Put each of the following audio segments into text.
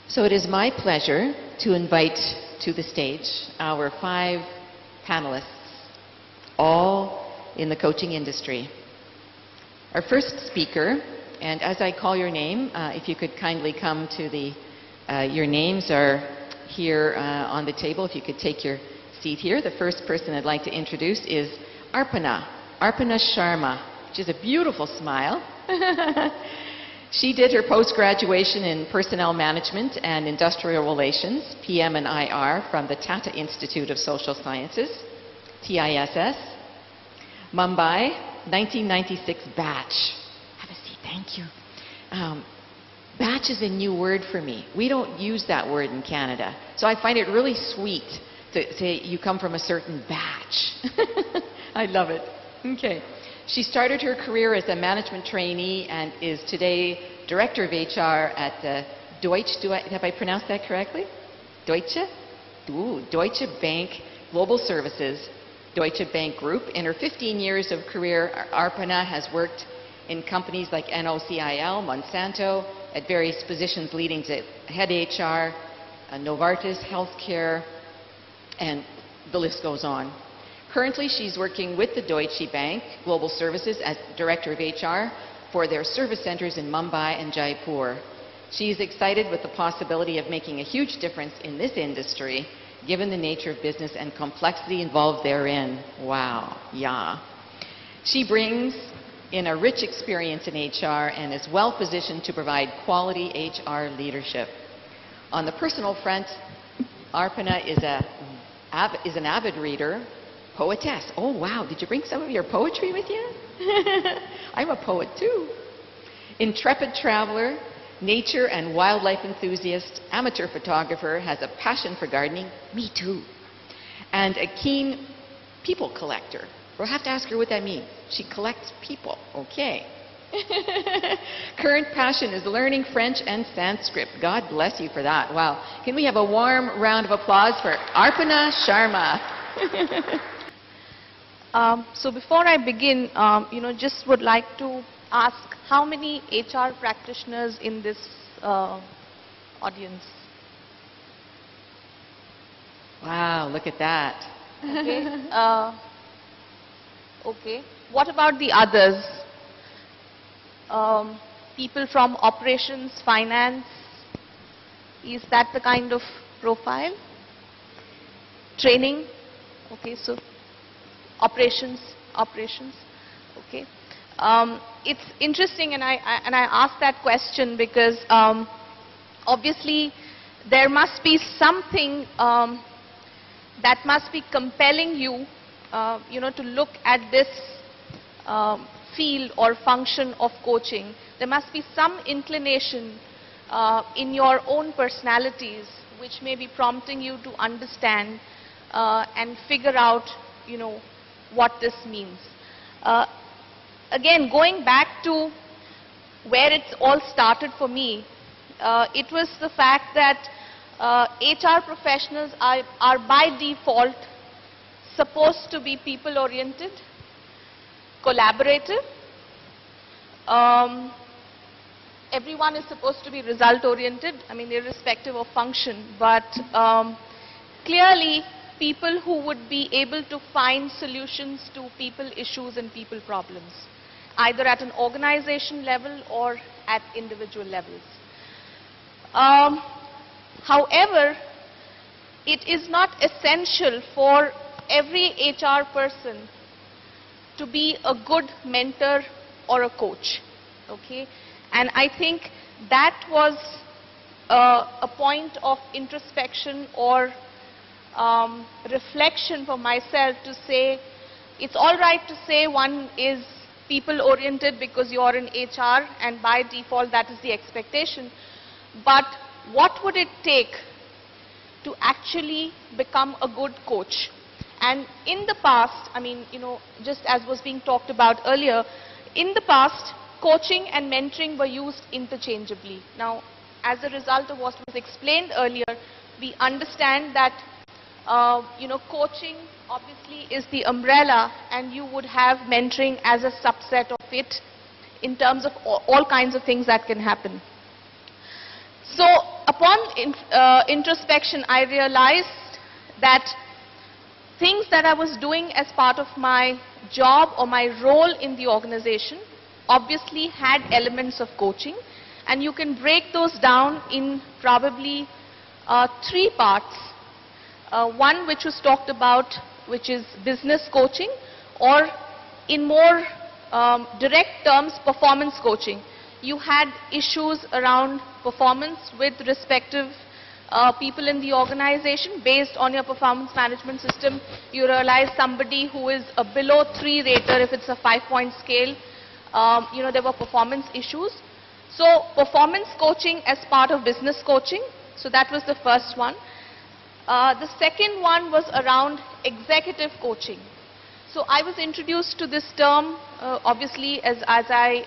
So it is my pleasure to invite to the stage our 5 panelists, all in the coaching industry. Our first speaker, and as I call your name, if you could kindly come to the, your names are here on the table, if you could take your seat here. The first person I'd like to introduce is Aparna Sharma, which is a beautiful smile. She did her post-graduation in Personnel Management and Industrial Relations, PM and IR, from the Tata Institute of Social Sciences, TISS, Mumbai, 1996 batch. Have a seat, thank you. Batch is a new word for me. We don't use that word in Canada. So I find it really sweet to say you come from a certain batch. I love it. Okay. She started her career as a management trainee and is today Director of HR at Deutsche. Have I pronounced that correctly? Deutsche? Ooh, Deutsche Bank Global Services, Deutsche Bank Group. In her 15 years of career, Aparna has worked in companies like NOCIL, Monsanto, at various positions leading to head HR, Novartis, Healthcare, and the list goes on. Currently, she's working with the Deutsche Bank Global Services as Director of HR for their service centers in Mumbai and Jaipur. She's excited with the possibility of making a huge difference in this industry, given the nature of business and complexity involved therein. Wow, yeah. She brings in a rich experience in HR and is well positioned to provide quality HR leadership. On the personal front, Aparna is an avid reader, poetess. Oh wow, did you bring some of your poetry with you? I'm a poet too. Intrepid traveler, nature and wildlife enthusiast, amateur photographer, has a passion for gardening, me too, and a keen people collector. We'll have to ask her what that means. She collects people, okay. Current passion is learning French and Sanskrit. God bless you for that. Wow. Can we have a warm round of applause for Aparna Sharma? So before I begin, just would like to ask how many HR practitioners in this audience? Wow, look at that. Okay. Okay. What about the others? People from operations, finance? Is that the kind of profile? Training? Okay, so operations, okay. It's interesting, and I asked that question because obviously there must be something that must be compelling you, to look at this field or function of coaching. There must be some inclination in your own personalities which may be prompting you to understand and figure out, what this means. Again, going back to where it's all started for me, it was the fact that HR professionals are by default supposed to be people-oriented, collaborative. Everyone is supposed to be result-oriented, irrespective of function, but clearly people who would be able to find solutions to people issues and people problems, either at an organization level or at individual levels. However, it is not essential for every HR person to be a good mentor or a coach, okay? And I think that was a point of introspection or reflection for myself, to say it's all right to say one is people oriented because you're in HR and by default that is the expectation, but what would it take to actually become a good coach? And in the past, just as was being talked about earlier, in the past coaching and mentoring were used interchangeably. Now, as a result of what was explained earlier, we understand that coaching obviously is the umbrella, and you would have mentoring as a subset of it in terms of all kinds of things that can happen. So a upon introspection, I realized that things that I was doing as part of my job or my role in the organization obviously had elements of coaching, and you can break those down in probably 3 parts. One which was talked about, which is business coaching, or in more direct terms, performance coaching. You had issues around performance with respective people in the organization. Based on your performance management system, you realize somebody who is a below 3 rater, if it's a 5-point scale, there were performance issues. So performance coaching as part of business coaching. So that was the first one. The second one was around executive coaching. So I was introduced to this term, obviously, as I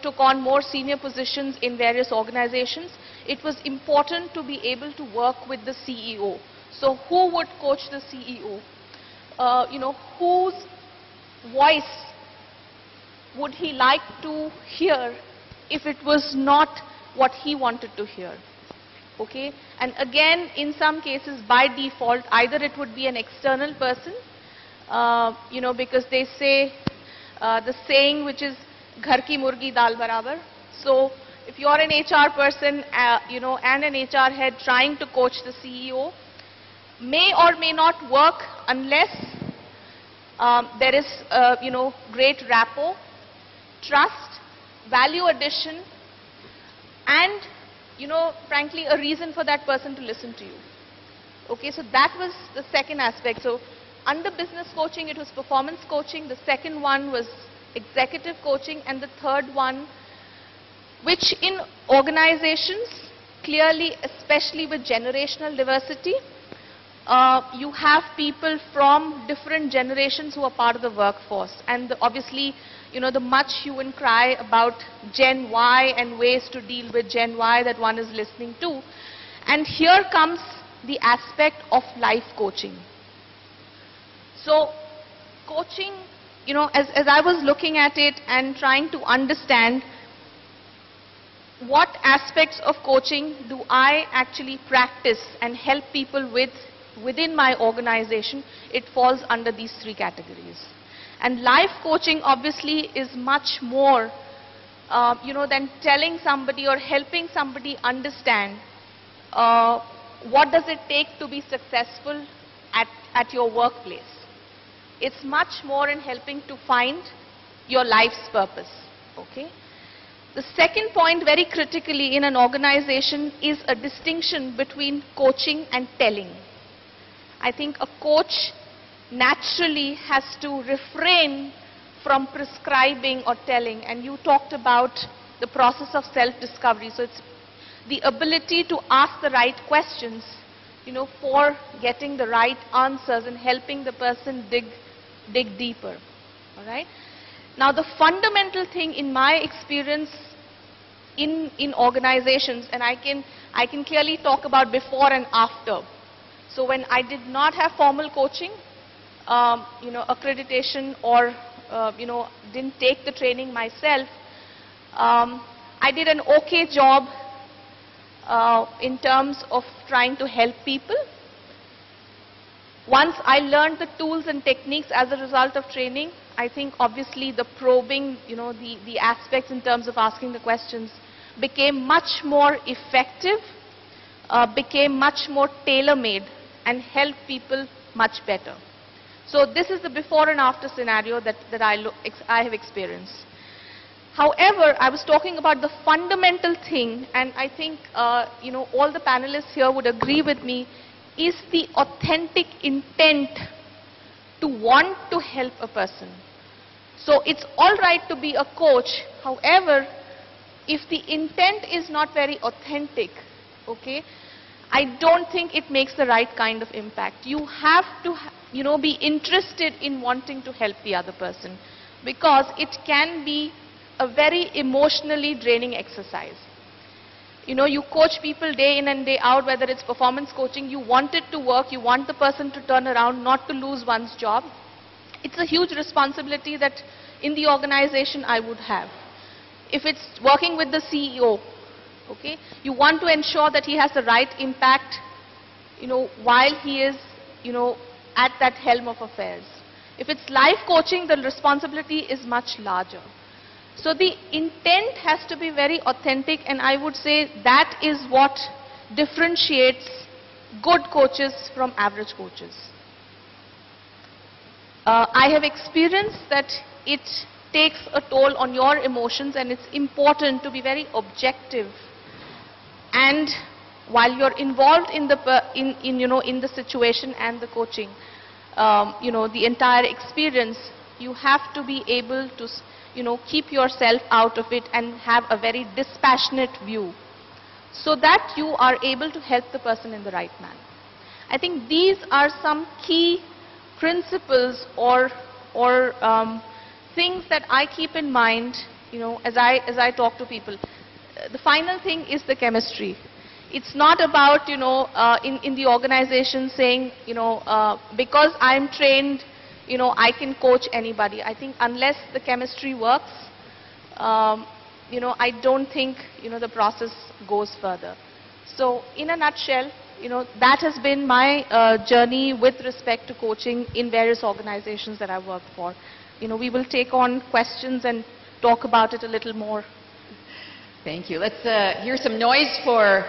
took on more senior positions in various organizations. It was important to be able to work with the CEO. So who would coach the CEO? Whose voice would he like to hear if it was not what he wanted to hear? Okay, and again, in some cases, by default, either it would be an external person, because they say the saying which is "Ghar ki murgi dal barabar." So, if you are an HR person, and an HR head trying to coach the CEO, may or may not work unless there is, great rapport, trust, value addition, and frankly, a reason for that person to listen to you. Okay, so that was the second aspect. So under business coaching, it was performance coaching. The second one was executive coaching. And the third one, which in organizations, clearly, especially with generational diversity, you have people from different generations who are part of the workforce. And obviously, the much hue and cry about Gen Y and ways to deal with Gen Y that one is listening to. And here comes the aspect of life coaching. So coaching, as I was looking at it and trying to understand what aspects of coaching do I actually practice and help people with within my organization, it falls under these 3 categories. And life coaching obviously is much more, than telling somebody or helping somebody understand what does it take to be successful at your workplace. It's much more in helping to find your life's purpose. Okay. The second point, very critically in an organization, is a distinction between coaching and telling. I think a coach naturally has to refrain from prescribing or telling, and you talked about the process of self-discovery. So it's the ability to ask the right questions, for getting the right answers and helping the person dig deeper. All right. Now, the fundamental thing in my experience in organizations, and I can clearly talk about before and after. So when I did not have formal coaching, accreditation, or didn't take the training myself, I did an okay job in terms of trying to help people. Once I learned the tools and techniques as a result of training, I think obviously the probing, the aspects in terms of asking the questions became much more effective, became much more tailor-made, and helped people much better. So this is the before and after scenario that I have experienced. However, I was talking about the fundamental thing, and I think all the panelists here would agree with me, is the authentic intent to want to help a person. So it's all right to be a coach. However, if the intent is not very authentic, okay, I don't think it makes the right kind of impact. You have to, be interested in wanting to help the other person, because it can be a very emotionally draining exercise. You coach people day in and day out, whether it's performance coaching, you want it to work, you want the person to turn around, not to lose one's job. It's a huge responsibility that in the organization I would have. If it's working with the CEO, Okay? You want to ensure that he has the right impact, while he is, at that helm of affairs. If it's life coaching, the responsibility is much larger. So the intent has to be very authentic, and I would say that is what differentiates good coaches from average coaches. I have experienced that it takes a toll on your emotions, and it's important to be very objective. And while you're involved in the situation and the coaching, the entire experience, you have to be able to keep yourself out of it and have a very dispassionate view, so that you are able to help the person in the right manner. I think these are some key principles or things that I keep in mind, as I talk to people. The final thing is the chemistry. It's not about, in the organization saying, because I'm trained, I can coach anybody. I think unless the chemistry works, I don't think, the process goes further. So in a nutshell, that has been my journey with respect to coaching in various organizations that I've worked for. We will take on questions and talk about it a little more. Thank you. Let's hear some noise for